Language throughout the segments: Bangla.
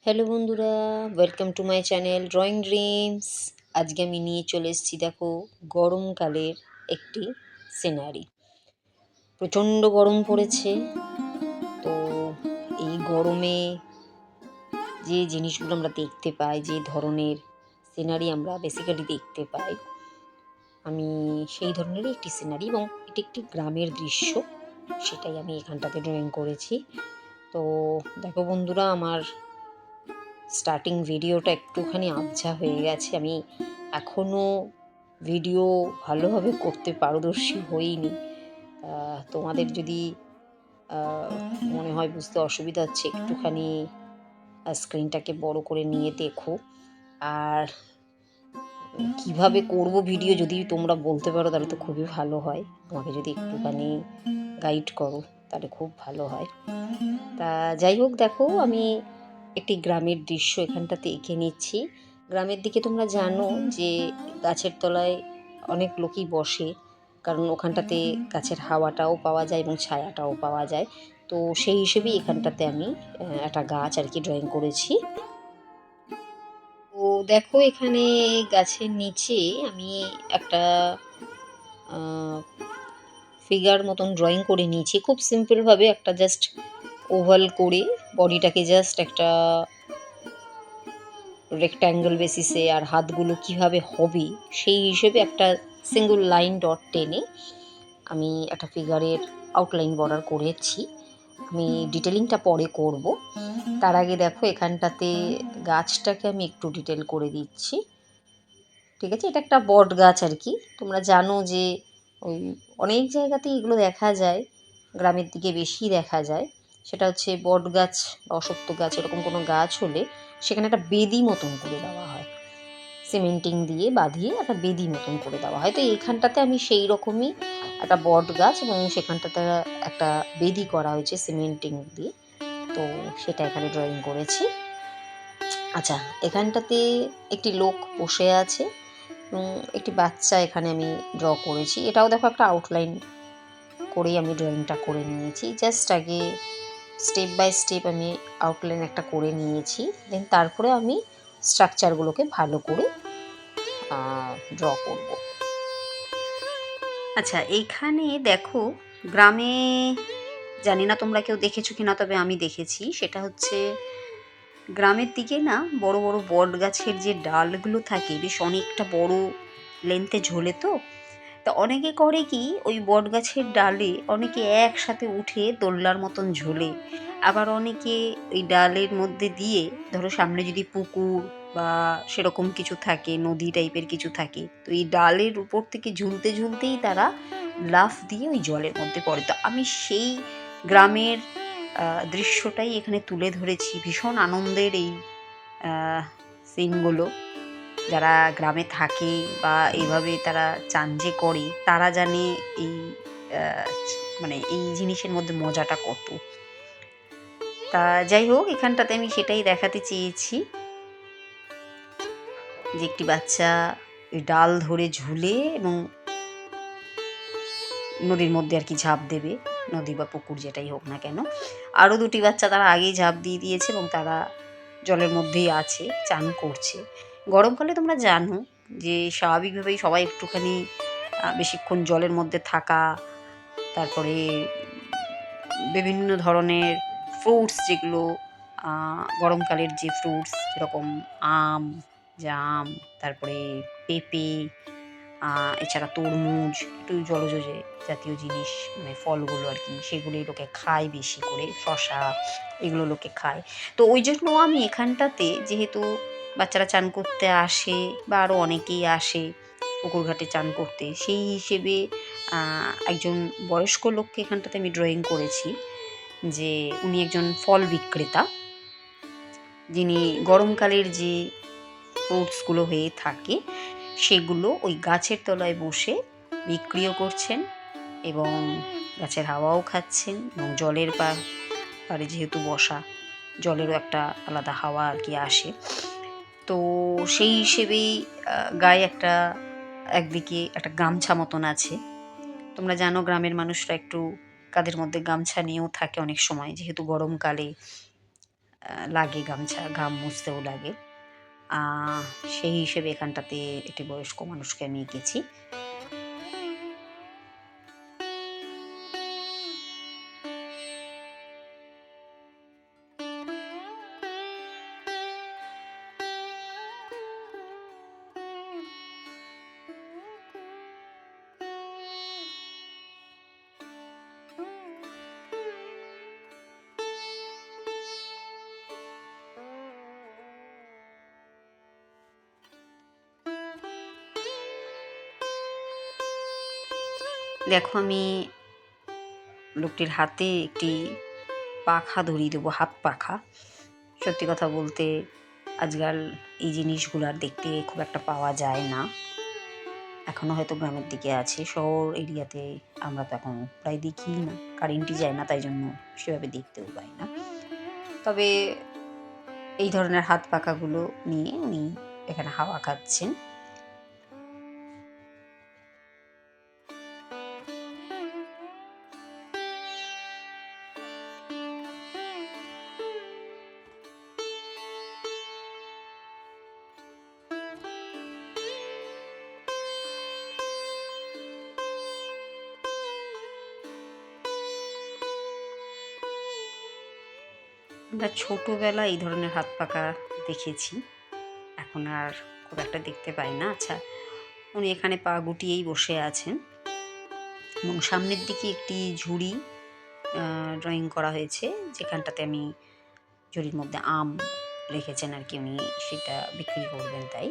হ্যালো বন্ধুরা, welcome to my channel drawing dreams. আজকে আমি নিয়ে চলে এসেছি, দেখো, গরমকালের একটি সিনারি। প্রচণ্ড গরম পড়েছে। তো এই গরমে যে জিনিসগুলো আমরা দেখতে পাই, যে ধরনের সিনারি আমরা বেসিক্যালি দেখতে পাই, আমি সেই ধরনেরই একটি সিনারি, এবং এটি একটি গ্রামের দৃশ্য, সেটাই আমি এখানটাতে ড্রয়িং করেছি। তো দেখো বন্ধুরা, আমার স্টার্টিং ভিডিওটা একটুখানি আবঝা হয়ে গেছে। আমি এখনও ভিডিও ভালোভাবে করতে পারদর্শী হইনি। তোমাদের যদি মনে হয় বুঝতে অসুবিধা হচ্ছে, একটুখানি স্ক্রিনটাকে বড় করে নিয়ে দেখো। আর কিভাবে করব ভিডিও যদি তোমরা বলতে পারো তাহলে তো খুবই ভালো হয়। আমাকে যদি একটুখানি গাইড করো তাহলে খুব ভালো হয়। তা যাই হোক, দেখো, আমি একটি গ্রামের দৃশ্য এখানটাতে এঁকে নিচ্ছি। গ্রামের দিকে তোমরা জানো যে গাছের তলায় অনেক লোকই বসে, কারণ ওখানটাতে গাছের হাওয়াটাও পাওয়া যায় এবং ছায়াটাও পাওয়া যায়। তো সেই হিসেবেই এখানটাতে আমি একটা গাছ আর কি ড্রয়িং করেছি। তো দেখো, এখানে গাছের নিচে আমি একটা ফিগার মতন ড্রয়িং করে নিয়েছি, খুব সিম্পলভাবে একটা জাস্ট ওভাল করে বডিটাকে জাস্ট একটা রেক্ট্যাঙ্গল বেসিসে, আর হাতগুলো কিভাবে হবে সেই হিসেবে একটা সিঙ্গল লাইন ডট টেনে আমি একটা ফিগারের আউটলাইন বর্ডার করেছি। আমি ডিটেলিংটা পরে করব। তার আগে দেখো, এখানটাতে গাছটাকে আমি একটু ডিটেল করে দিচ্ছি। ঠিক আছে, এটা একটা বট গাছ আর কি। তোমরা জানো যে ওই অনেক জায়গাতেই এগুলো দেখা যায়, গ্রামের দিকে বেশি দেখা যায়। সেটা হচ্ছে বট গাছ বা অশ্বত্থ গাছ, এরকম কোনো গাছ হলে সেখানে একটা বেদি মতন করে দেওয়া হয়, সিমেন্টিং দিয়ে বাঁধিয়ে একটা বেদি মতন করে দেওয়া হয়। তো এইখানটাতে আমি সেই রকমই একটা বট গাছ এবং সেখানটাতে একটা বেদি করা হয়েছে সিমেন্টিং দিয়ে। তো সেটা এখানে ড্রয়িং করেছি। আচ্ছা, এখানটাতে একটি লোক বসে আছে এবং একটি বাচ্চা এখানে আমি ড্র করেছি। এটাও দেখো একটা আউটলাইন করেই আমি ড্রয়িংটা করে নিয়েছি। জাস্ট আগে স্টেপ বাই স্টেপ আমি আউটলাইন একটা করে নিয়েছি, দেন তারপরে আমি স্ট্রাকচারগুলোকে ভালো করে ড্র করব। আচ্ছা, এইখানে দেখো, গ্রামে জানি না তোমরা কেউ দেখেছো কিনা, তবে আমি দেখেছি। সেটা হচ্ছে গ্রামের দিকে না বড় বড় বট গাছের যে ডালগুলো থাকে বেশ অনেকটা বড় লেন্থে ঝোলে। তো তা অনেকে করে কি, ওই বট গাছের ডালে অনেকে একসাথে উঠে দোলনার মতন ঝোলে। আবার অনেকে ওই ডালের মধ্যে দিয়ে, ধরো সামনে যদি পুকুর বা সেরকম কিছু থাকে, নদী টাইপের কিছু থাকে, তো এই ডালের উপর থেকে ঝুলতে ঝুলতেই তারা লাফ দিয়ে ওই জলের মধ্যে পড়ে। তো আমি সেই গ্রামের দৃশ্যটাই এখানে তুলে ধরেছি। ভীষণ আনন্দের এই সিনগুলো। যারা গ্রামে থাকে বা এইভাবে তারা চান যে করে, তারা জানে এই মানে এই জিনিসের মধ্যে মজাটা কত। তা যাই হোক, এখানটাতে আমি সেটাই দেখাতে চেয়েছি যে একটি বাচ্চা ওই ডাল ধরে ঝুলে এবং নদীর মধ্যে আর কি ঝাঁপ দেবে, নদী বা পুকুর যেটাই হোক না কেন। আরও দুটি বাচ্চা তারা আগেই ঝাঁপ দিয়ে দিয়েছে এবং তারা জলের মধ্যেই আছে, চান করছে। গরমকালে তোমরা জানো যে স্বাভাবিকভাবেই সবাই একটুখানি বেশিক্ষণ জলের মধ্যে থাকা, তারপরে বিভিন্ন ধরনের ফ্রুটস, যেগুলো গরমকালের যে ফ্রুটস, যেরকম আম, জাম, তারপরে পেঁপে, এছাড়া তরমুজ, একটু জলজ যে জাতীয় জিনিস, মানে ফলগুলো আর কি, সেগুলোই লোকে খায় বেশি করে। শশা, এগুলো লোকে খায়। তো ওই জন্য আমি এখানটাতে, যেহেতু বাচ্চারা চান করতে আসে বা আরও অনেকেই আসে পুকুর ঘাটে চান করতে, সেই হিসেবে একজন বয়স্ক লোককে এখানটাতে আমি ড্রয়িং করেছি, যে উনি একজন ফল বিক্রেতা, যিনি গরমকালের যে ফ্রুটসগুলো হয়ে থাকে সেগুলো ওই গাছের তলায় বসে বিক্রিও করছেন এবং গাছের হাওয়াও খাচ্ছেন, এবং জলের পাড়ে যেহেতু বসা, জলেরও একটা আলাদা হাওয়া আর কি আসে। তো সেই হিসেবেই গায়ে একদিকে একটা গামছা মতন আছে। তোমরা জানো গ্রামের মানুষরা একটু কাঁধের মধ্যে গামছা নিয়েও থাকে অনেক সময়, যেহেতু গরমকালে লাগে, গামছা ঘাম মুছতেও লাগে। সেই হিসেবে এখানটাতে একটি বয়স্ক মানুষকে আমি এঁকেছি। দেখো আমি লোকটির হাতে একটি পাখা ধরিয়ে দেবো, হাত পাখা। সত্যি কথা বলতে আজকাল এই জিনিসগুলো আর দেখতে খুব একটা পাওয়া যায় না। এখনও হয়তো গ্রামের দিকে আছে, শহর এরিয়াতে আমরা তো এখন প্রায় দেখিই না, কারেন্টই যায় না, তাই জন্য সেভাবে দেখতেও পাই না। তবে এই ধরনের হাত পাখাগুলো নিয়ে উনি এখানে হাওয়া খাচ্ছেন। আমরা ছোটোবেলায় এই ধরনের হাত পাখা দেখেছি, এখন আর খুব একটা দেখতে পাই না। আচ্ছা, উনি এখানে পা গুটিয়েই বসে আছেন এবং সামনের দিকে একটি ঝুড়ি ড্রয়িং করা হয়েছে, যেখানটাতে আমি ঝুড়ির মধ্যে আম রেখেছেন আর কি, উনি সেটা বিক্রি করবেন তাই।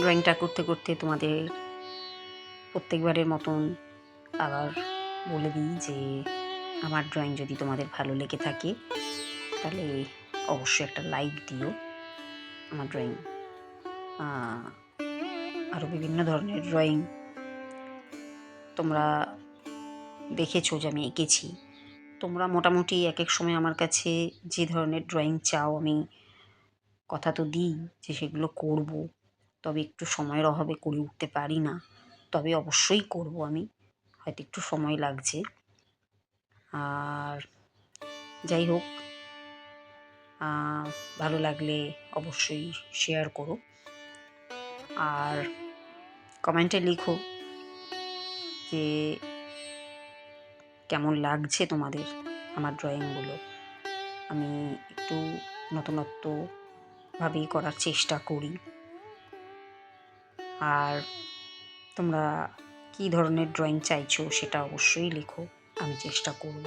ড্রয়িংটা করতে করতে তোমাদের প্রত্যেকবারের মতন আবার বলে দিই যে আমার ড্রয়িং যদি তোমাদের ভালো লেগে থাকে তাহলে অবশ্যই একটা লাইক দিও। আমার ড্রয়িং আরও বিভিন্ন ধরনের ড্রয়িং তোমরা দেখেছো যে আমি এঁকেছি। তোমরা মোটামুটি এক এক সময় আমার কাছে যে ধরনের ড্রয়িং চাও, আমি কথা তো দিই যে সেগুলো করব, তবে একটু সময়ের অভাবে করে উঠতে পারি না। তবে অবশ্যই করব আমি, হয়তো একটু সময় লাগছে। আর যাই হোক, ভালো লাগলে অবশ্যই শেয়ার করো আর কমেন্টে লিখো যে কেমন লাগছে তোমাদের আমার ড্রয়িংগুলো। আমি একটু নতুনত্বভাবেই করার চেষ্টা করি। আর তোমরা কী ধরনের ড্রয়িং চাইছো সেটা অবশ্যই লেখো, আমি চেষ্টা করব।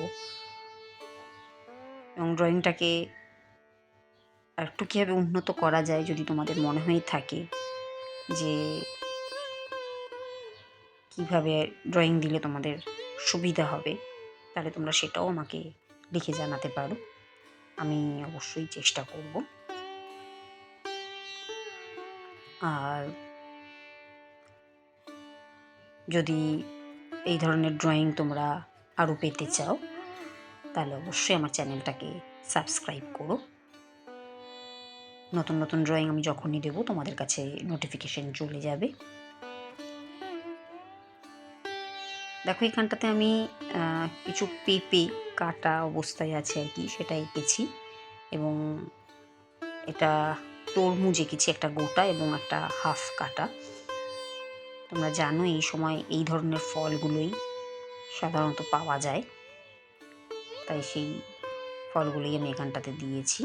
এবং ড্রয়িংটাকে আরেকটু কীভাবে উন্নত করা যায় যদি তোমাদের মনে হয়ে থাকে যে কীভাবে ড্রয়িং দিলে তোমাদের সুবিধা হবে, তাহলে তোমরা সেটাও আমাকে লিখে জানাতে পারো, আমি অবশ্যই চেষ্টা করব। আর যদি এই ধরনের ড্রয়িং তোমরা আরও পেতে চাও তাহলে অবশ্যই আমার চ্যানেলটাকে সাবস্ক্রাইব করো। নতুন নতুন ড্রয়িং আমি যখনই দেবো তোমাদের কাছে নোটিফিকেশন চলে যাবে। দেখো এখানটাতে আমি কিছু পেঁপে কাটা অবস্থায় আছে আর কি, সেটা এঁকেছি। এবং এটা তরমুজ এঁকেছি, একটা গোটা এবং একটা হাফ কাটা। তোমরা জানো এই সময় এই ধরনের ফলগুলোই সাধারণত পাওয়া যায়, তাই সেই ফলগুলোই আমি এখানটাতে দিয়েছি।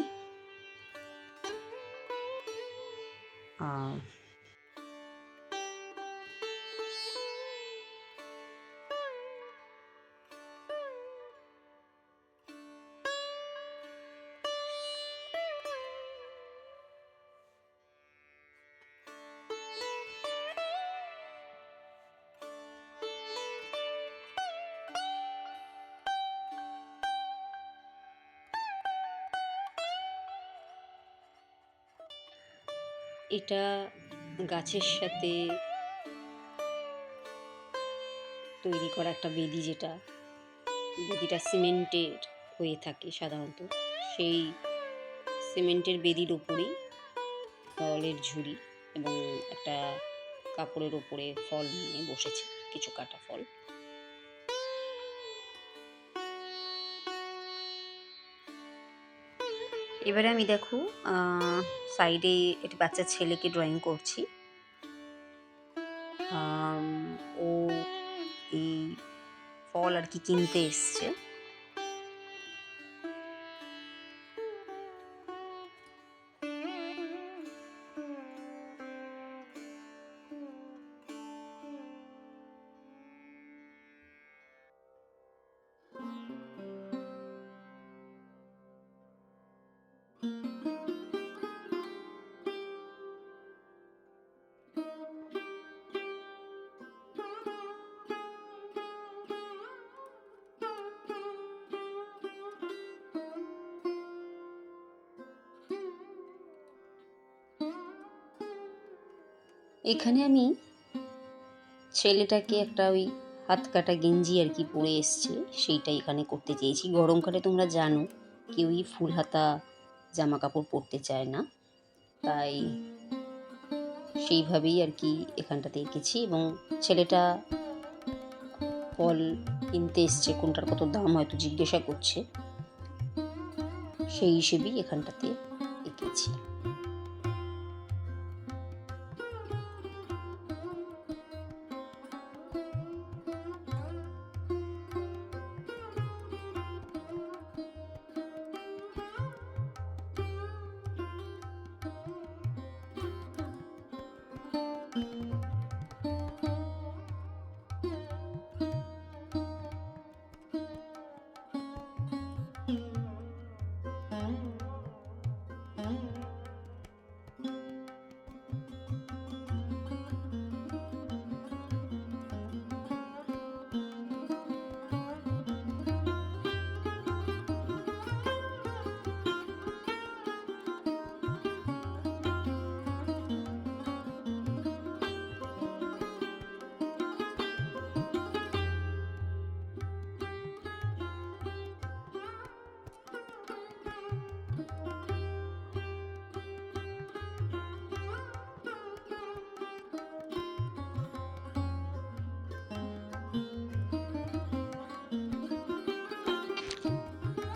এটা গাছের সাথে তৈরি করা একটা বেদি, যেটা বেদিটা সিমেন্টের হয়ে থাকে সাধারণত। সেই সিমেন্টের বেদির ওপরেই ফলের ঝুড়ি এবং একটা কাপড়ের ওপরে ফল নিয়ে বসেছে, কিছু কাটা ফল। এবারে আমি দেখো সাইডে একটি বাচ্চা ছেলেকে ড্রয়িং করছি। ও এই ফল আর কি কিনতে এসছে। এখানে আমি ছেলেটাকে একটা ওই হাত কাটা গেঞ্জি আর কি পরে এসছে, সেইটাই এখানে করতে চেয়েছি। গরমকালে তোমরা জানো কেউই ফুল হাতা জামা কাপড় পরতে চায় না, তাই সেইভাবেই আর কি এখানটাতে এঁকেছি। এবং ছেলেটা ফল কিনতে এসছে, কোনটার কত দাম হয়তো জিজ্ঞাসা করছে, সেই হিসেবেই এখানটাতে এঁকেছি।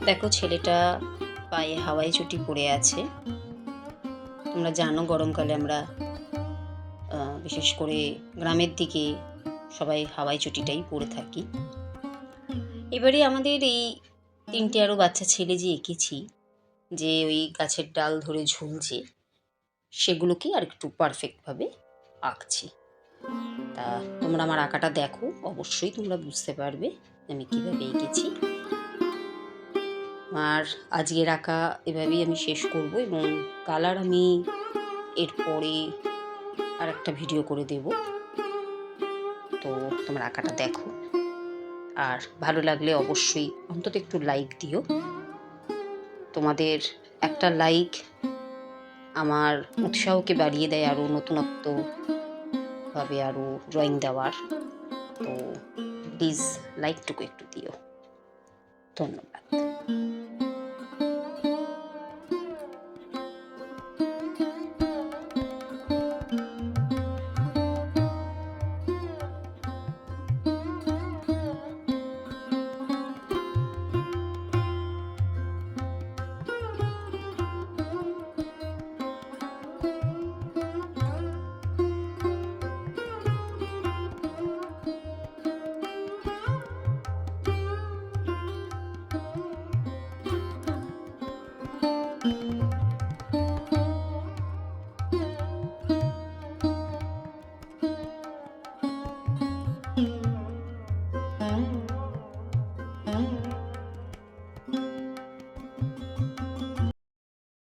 দেখো ছেলেটা পায়ে হাওয়াই চটি পরে আছে। তোমরা জানো গরমকালে আমরা বিশেষ করে গ্রামের দিকে সবাই হাওয়াই চটিটাই পরে থাকি। এবারে আমাদের এই তিনটে আরও বাচ্চা ছেলে যে এঁকেছি, যে ওই গাছের ডাল ধরে ঝুলছে, সেগুলোকে আর একটু পারফেক্টভাবে আঁকছি। তা তোমরা আমার আঁকাটা দেখো, অবশ্যই তোমরা বুঝতে পারবে আমি কীভাবে এঁকেছি। আর আজকের আঁকা এভাবেই আমি শেষ করব, এবং কালার আমি এরপরে আর একটা ভিডিও করে দেব। তো তোমরা আঁকাটা দেখো, আর ভালো লাগলে অবশ্যই অন্তত একটু লাইক দিও। তোমাদের একটা লাইক আমার উৎসাহকে বাড়িয়ে দেয় আরও নতুনত্বভাবে আরও ড্রয়িং দেওয়ার। তো প্লিজ লাইকটুকু একটু দিও। ধন্যবাদ।